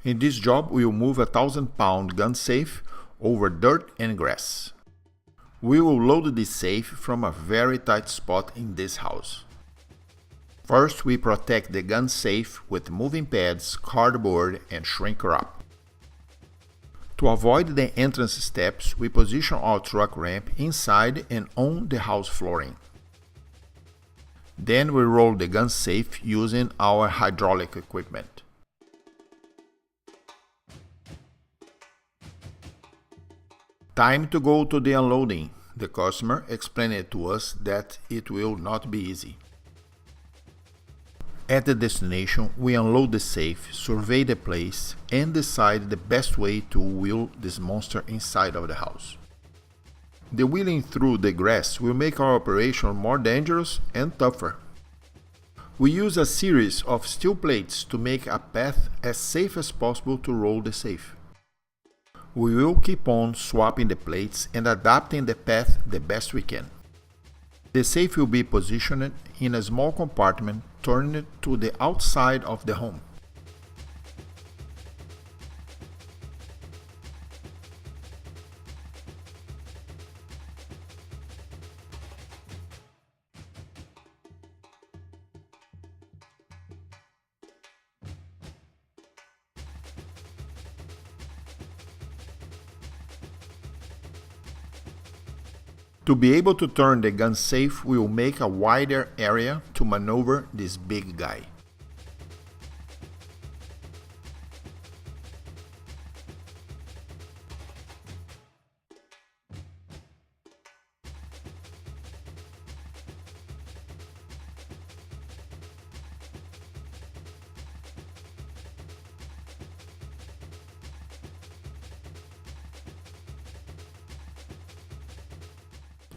In this job, we will move a 1,000-pound gun safe over dirt and grass. We will load the safe from a very tight spot in this house. First, we protect the gun safe with moving pads, cardboard, and shrink wrap. To avoid the entrance steps, we position our truck ramp inside and on the house flooring. Then we roll the gun safe using our hydraulic equipment. Time to go to the unloading. The customer explained to us that it will not be easy. At the destination, we unload the safe, survey the place, and decide the best way to wheel this monster inside of the house. The wheeling through the grass will make our operation more dangerous and tougher. We use a series of steel plates to make a path as safe as possible to roll the safe. We will keep on swapping the plates and adapting the path the best we can. The safe will be positioned in a small compartment turned to the outside of the home. To be able to turn the gun safe, we will make a wider area to maneuver this big guy.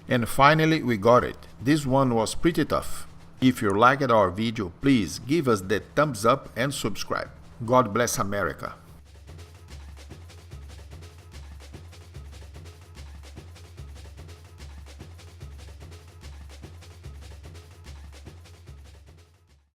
And finally, we got it. This one was pretty tough. If you liked our video, please give us the thumbs up and subscribe. God bless America.